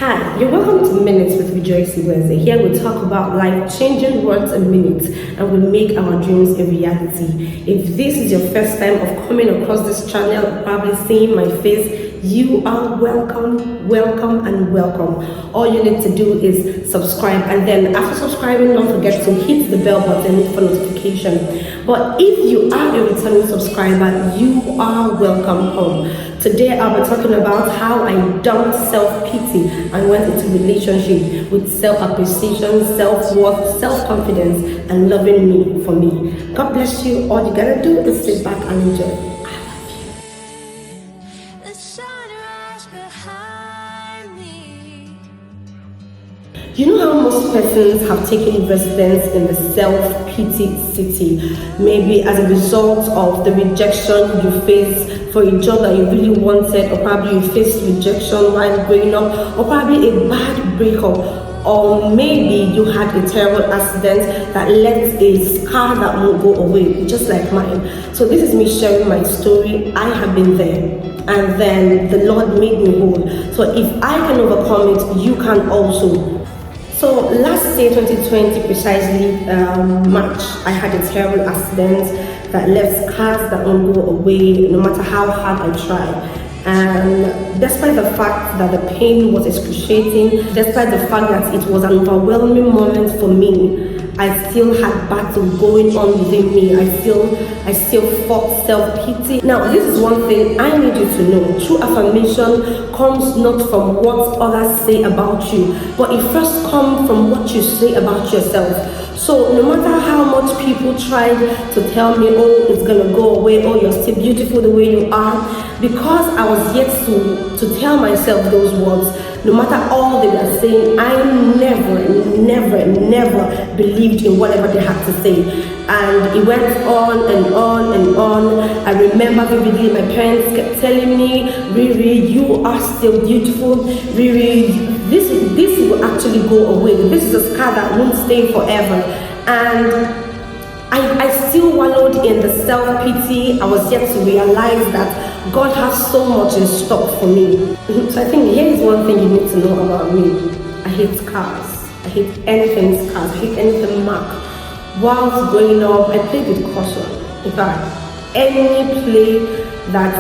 Hi, you're welcome to Minutes with Iwueze. Here we talk about life-changing words and minutes, and we make our dreams a reality. If this is your first time of coming across this channel, probably seeing my face, you are welcome, welcome, and welcome. All you need to do is subscribe, and then after subscribing, don't forget to hit the bell button for notification. But if you are a returning subscriber, you are welcome home. Today I'll be talking about how I dumped self-pity and went into relationship with self-appreciation, self-worth, self-confidence, and loving me for me. God bless you. All you gotta do is sit back and enjoy. You know how most persons have taken residence in the self-pity city, maybe as a result of the rejection you faced for a job that you really wanted, or probably you faced rejection while growing up, or probably a bad breakup, or maybe you had a terrible accident that left a scar that won't go away, just like mine. So this is me sharing my story. I have been there, and then the Lord made me whole. So if I can overcome it, you can also. So last year, 2020, precisely March, I had a terrible accident that left scars that won't go away no matter how hard I try. And despite the fact that the pain was excruciating, despite the fact that it was an overwhelming moment for me, I still had battle going on within me. I still fought self-pity. Now, this is one thing I need you to know. True affirmation comes not from what others say about you, but it first comes from what you say about yourself. So no matter how much people tried to tell me, oh, it's gonna go away, oh, you're still beautiful the way you are, because I was yet to tell myself those words, no matter all they were saying, I never believed in whatever they had to say. And it went on and on and on. I remember vividly my parents kept telling me, Riri, you are still beautiful. Riri, this will actually go away. This is a scar that won't stay forever. And I still wallowed in the self-pity. I was yet to realize that God has so much in stock for me. So I think here is one thing you need to know about me. I hate scars. I hate anything scars. I hate anything mark. Whilst growing up, I played with caution. In fact, any play that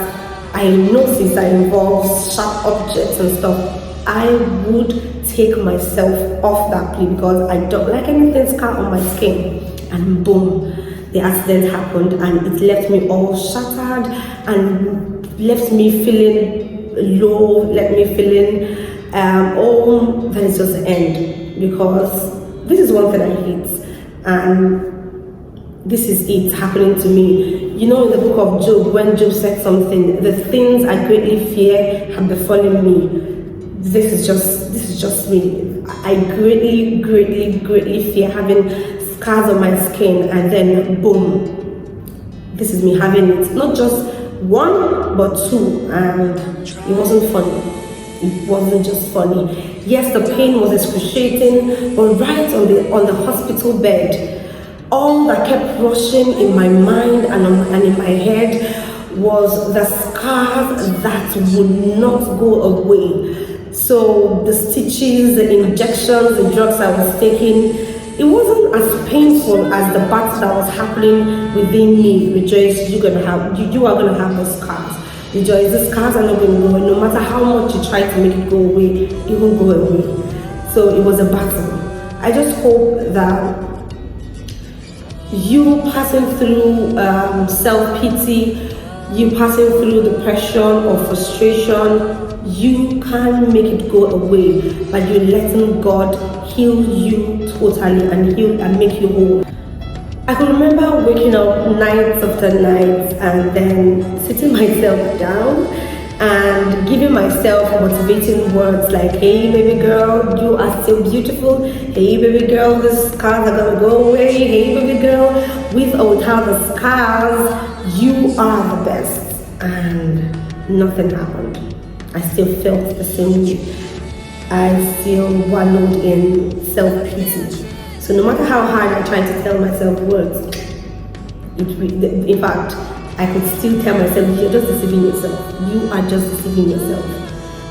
I notice that involves sharp objects and stuff, I would take myself off that play because I don't like anything scar on my skin. And boom, the accident happened, and it left me all shattered and left me feeling low, left me feeling that is just the end, because this is one thing I hate, and this is it happening to me. You know, in the book of Job, when Job said something, the things I greatly fear have befallen me. This is just me. I greatly fear having scars on my skin, and then boom, this is me having it. Not just one, but two, and it wasn't funny. It wasn't just funny. Yes, the pain was excruciating, but right on the hospital bed, all that kept rushing in my mind and in my head was the scars that would not go away. So the stitches, the injections, the drugs I was taking, it wasn't as painful as the battle that was happening within me. Rejoice, you are gonna have the scars. Rejoice, the scars are not going to go away. No matter how much you try to make it go away, it won't go away. So it was a battle. I just hope that you passing through self-pity, you passing through depression or frustration, you can make it go away by you letting God heal you totally and make you whole. I could remember waking up nights after nights and then sitting myself down and giving myself motivating words like, hey baby girl, you are still beautiful. Hey baby girl, the scars are gonna go away. Hey baby girl, with or without the scars, you are the best. And nothing happened. I still felt the same way. I still wallowed in self-pity. So no matter how hard I tried to tell myself words, in fact, I could still tell myself, you're just deceiving yourself. You are just deceiving yourself.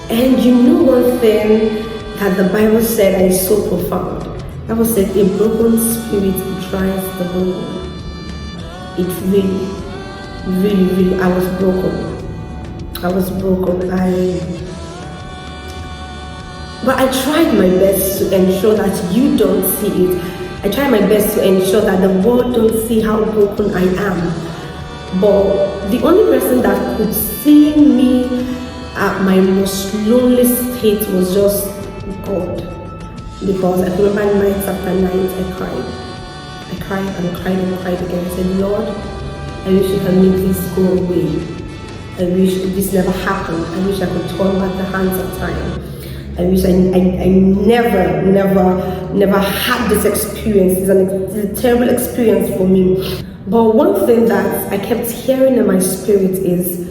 And you know one thing, that the Bible said that is so profound. The Bible said a broken spirit dries the bone. It really, I was broken. But I tried my best to ensure that you don't see it. I tried my best to ensure that the world don't see how broken I am. But the only person that could see me at my most lonely state was just God. Because I remember night after night I cried again. I said, Lord, I wish you can make this go away. I wish this never happened. I wish I could turn back the hands of time. I wish I never had this experience. It's a terrible experience for me. But one thing that I kept hearing in my spirit is,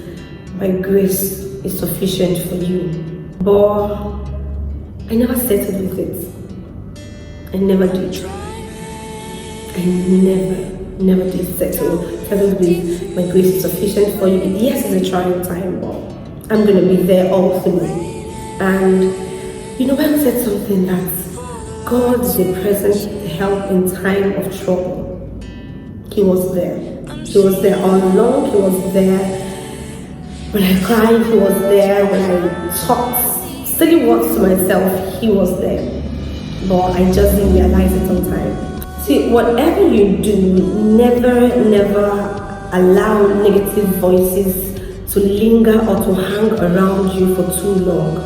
my grace is sufficient for you. But I never settled with it. I never did. I never did settle with my grace is sufficient for you. Yes, it's a trying time, but I'm going to be there all through. And you know, when I said something that God is a present help in time of trouble. He was there. He was there all along. He was there when I cried. He was there when I talked silly words to myself. He was there. But I just didn't realize it on time. See, whatever you do, never allow negative voices to linger or to hang around you for too long,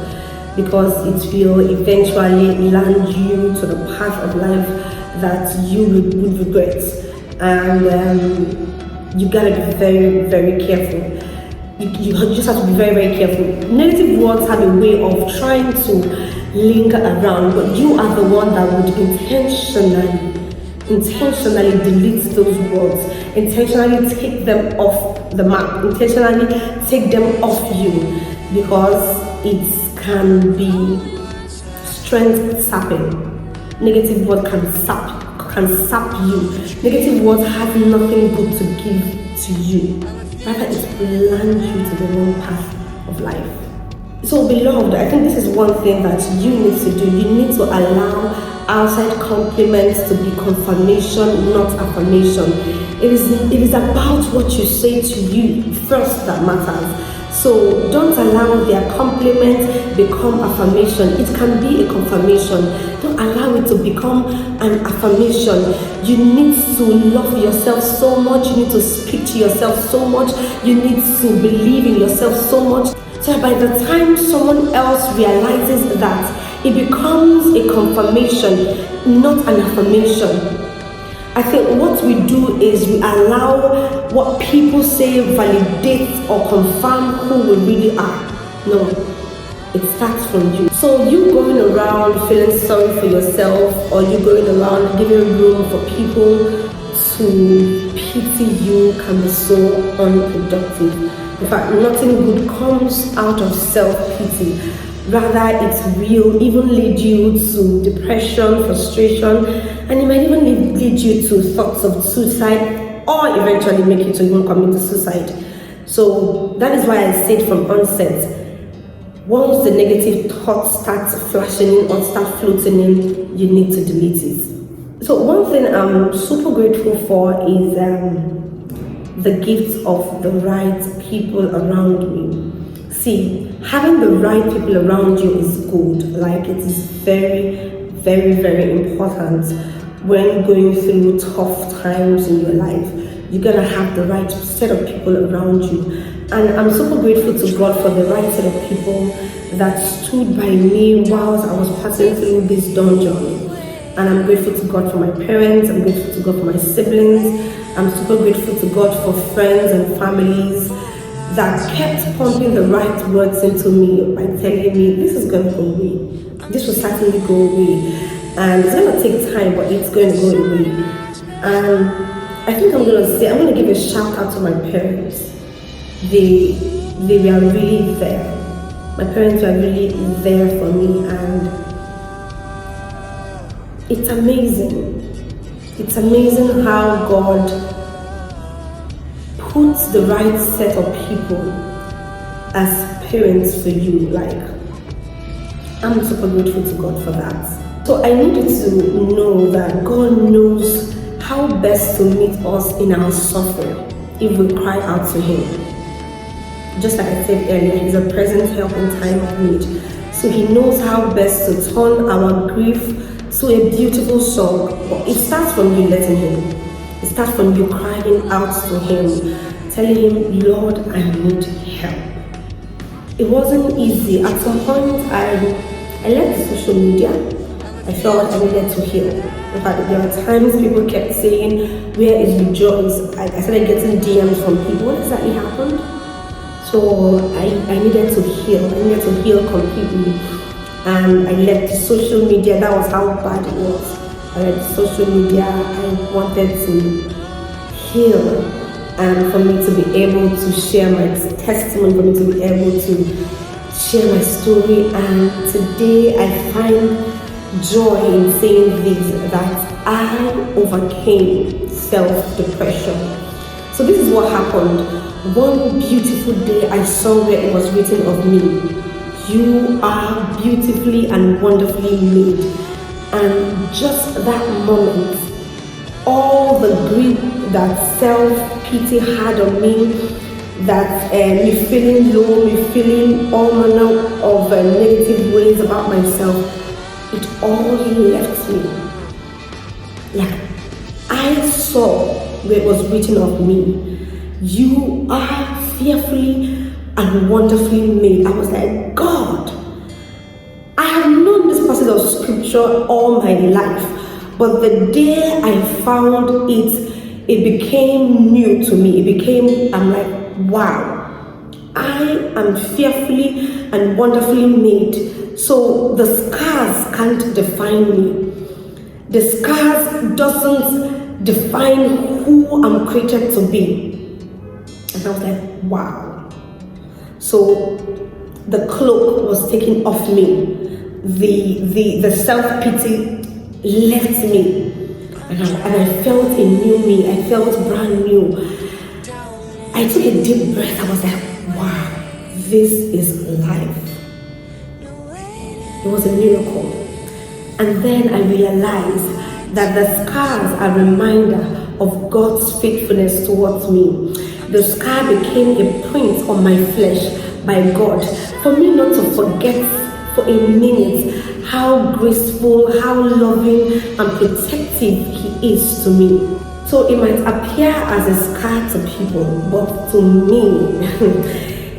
because it will eventually land you to the path of life that you would regret. And you gotta be very careful. You just have to be very careful. Negative words have a way of trying to linger around, but you are the one that would intentionally delete those words, intentionally take them off the map, intentionally take them off you, because it can be strength sapping. Negative words can sap you. Negative words have nothing good to give to you. Rather, it will land you to the wrong path of life. So beloved, I think this is one thing that you need to do. You need to allow outside compliments to be confirmation, not affirmation. It is about what you say to you first that matters. So don't allow their compliments become affirmation. It can be a confirmation. Don't allow it to become an affirmation. You need to love yourself so much. You need to speak to yourself so much. You need to believe in yourself so much. So by the time someone else realizes that, it becomes a confirmation, not an affirmation. I think what we do is we allow what people say validate or confirm who we really are. No, it starts from you. So you going around feeling sorry for yourself, or you going around giving room for people to pity you, can be so unproductive. In fact, nothing good comes out of self-pity. Rather, it will even lead you to depression, frustration, and it might even lead you to thoughts of suicide, or eventually make you to even commit suicide. So that is why I said from onset, once the negative thoughts start flashing in or start floating in, you need to delete it. So one thing I'm super grateful for is the gift of the right people around me. See, having the right people around you is good. Like, it is very important when going through tough times in your life. You gotta have the right set of people around you. And I'm super grateful to God for the right set of people that stood by me whilst I was passing through this dungeon. And I'm grateful to God for my parents. I'm grateful to God for my siblings. I'm super grateful to God for friends and families that kept pumping the right words into me by telling me, this is going to go away. This will certainly go away. And it's going to take time, but it's going to go away. And I think I'm going to give a shout out to my parents. They were really there. My parents were really there for me, and it's amazing. It's amazing how God puts the right set of people as parents for you. Like, I'm super grateful to God for that. So I needed to know that God knows how best to meet us in our suffering if we cry out to Him. Just like I said earlier, He's a present help in time of need. So He knows how best to turn our grief to a beautiful song. But it starts from you letting Him. It starts from you crying out to Him, telling Him, Lord, I need help. It wasn't easy. At some point, I left social media. I felt I needed to heal. In fact, there were times people kept saying, where is Rejoice? I started getting DMs from people. What exactly happened? So I needed to heal. I needed to heal completely. And I left social media. That was how bad it was. I left social media. I wanted to heal. And for me to be able to share my testimony, for me to be able to share my story. And today I find joy in saying this, that I overcame self-depression. So this is what happened. One beautiful day I saw where it was written of me, you are beautifully and wonderfully made. And just that moment, all the grief that self-pity had on me, that me feeling low, me feeling all manner of negative ways about myself, it all left me. Like, I saw where it was written of me, you are fearfully and wonderfully made. I was like, God, I have known this passage of scripture all my life, but the day I found it became new to me. I'm like, wow, I am fearfully and wonderfully made. So the scars can't define me. The scars doesn't define who I'm created to be. And I was like, wow. So the cloak was taken off me. The self-pity left me. And I felt a new me. I felt brand new. I took a deep breath. I was like, wow, this is life. It was a miracle. And then I realized that the scars are a reminder of God's faithfulness towards me. The scar became a print on my flesh by God, for me not to forget for a minute how graceful, how loving and protective He is to me. So it might appear as a scar to people, but to me,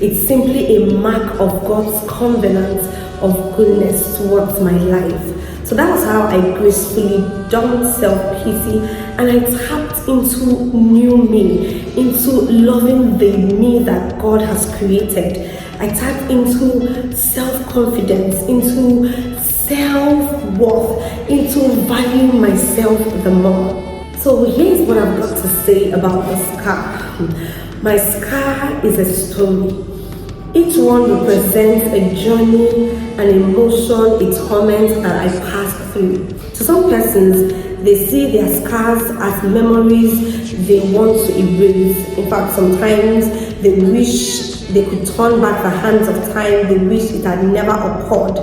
it's simply a mark of God's covenant of goodness towards my life. So that was how I gracefully dumped self-pity and I tapped into new me, into loving the me that God has created. I tapped into self-confidence, into self-worth, into valuing myself the more. So here's what I've got to say about the scar. My scar is a story. Each one represents a journey, an emotion, a torment that I passed through. To some persons, they see their scars as memories they want to erase. In fact, sometimes they wish they could turn back the hands of time. They wish it had never occurred.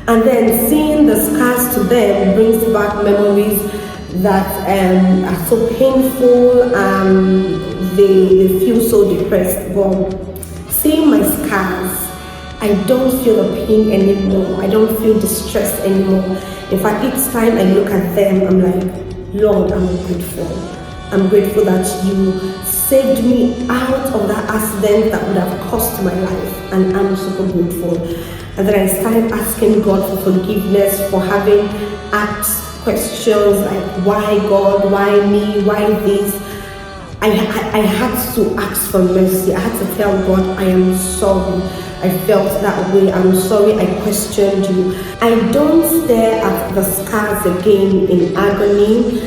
And then seeing the scars to them brings back memories that are so painful and they feel so depressed. But seeing my scars, I don't feel the pain anymore. I don't feel distressed anymore. In fact, each time I look at them, I'm like, Lord, I'm grateful. I'm grateful that you saved me out of that accident that would have cost my life. And I'm super grateful. And then I started asking God for forgiveness for having asked questions like, why God, why me, why this? I had to ask for mercy. I had to tell God, I am sorry. I felt that way. I'm sorry I questioned you. I don't stare at the scars again in agony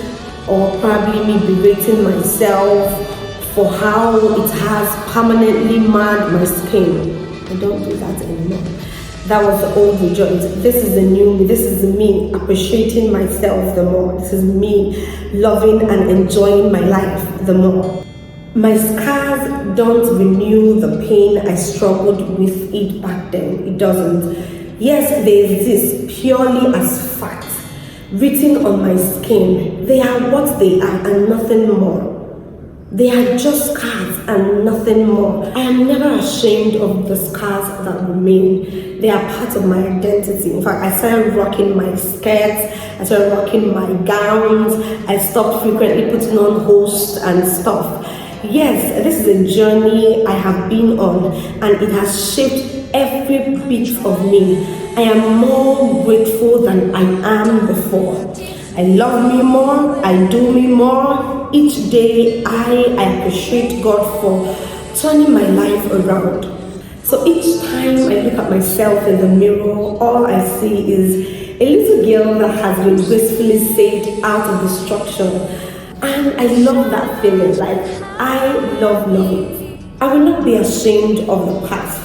or probably me berating myself for how it has permanently marred my skin. I don't do that anymore. That was the old Rejoice. This is the new me. This is me appreciating myself the more. This is me loving and enjoying my life the more. My scars don't renew the pain I struggled with it back then. It doesn't. Yes, there is this purely as fact written on my skin. They are what they are and nothing more. They are just scars and nothing more. I am never ashamed of the scars that remain. They are part of my identity. In fact, I started rocking my skirts, I started rocking my gowns, I stopped frequently putting on hosts and stuff. Yes, this is a journey I have been on, and it has shaped every bit of me. I am more grateful than I am before. I love me more, I do me more. Each day I appreciate God for turning my life around. So each time I look at myself in the mirror, all I see is a little girl that has been gracefully saved out of destruction. And I love that feeling, like I love it. I will not be ashamed of the past,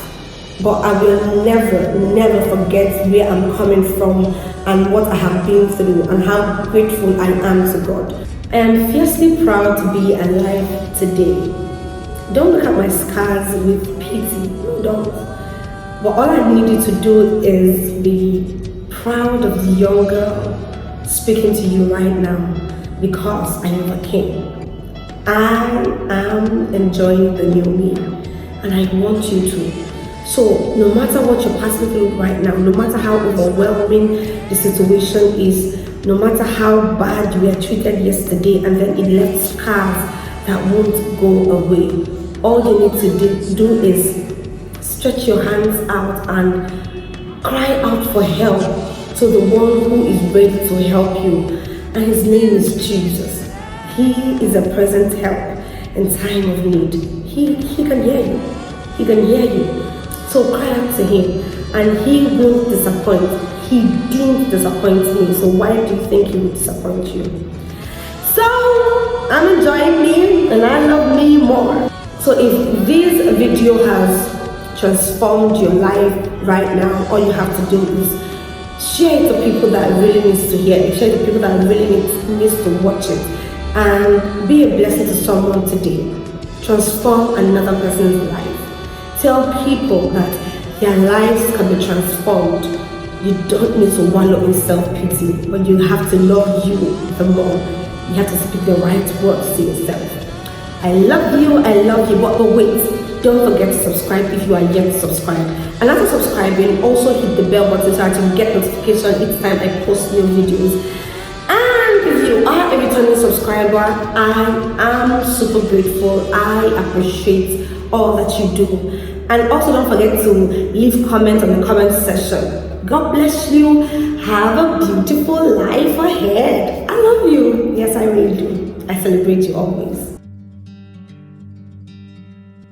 but I will never forget where I'm coming from and what I have been through and how grateful I am to God. I am fiercely proud to be alive today. Don't look at my scars with pity, no, don't. But all I need you to do is be proud of the young girl speaking to you right now, because I overcame. I am enjoying the new me, and I want you to. So no matter what you're passing through right now, no matter how overwhelming the situation is, no matter how bad you were treated yesterday and then it left scars that won't go away, all you need to do is stretch your hands out and cry out for help to the one who is ready to help you. And his name is Jesus. He is a present help in time of need. He can hear you. He can hear you. So cry out to him, and he won't disappoint. He didn't disappoint me, so why do you think he will disappoint you? So I'm enjoying me, and I love me more. So if this video has transformed your life right now, all you have to do is share it to people that really needs to hear it. Share it to people that really needs to watch it, and be a blessing to someone today. Transform another person's life. Tell people that their lives can be transformed. You don't need to wallow in self-pity, but you have to love you the more. You have to speak the right words to yourself. I love you, but wait, don't forget to subscribe if you are yet to subscribe. And after subscribing, also hit the bell button so that you get notification each time I post new videos. And if you are a returning subscriber, I am super grateful. I appreciate all that you do. And also don't forget to leave comments on the comment section. God bless you. Have a beautiful life ahead. I love you. Yes, I really do. I celebrate you always.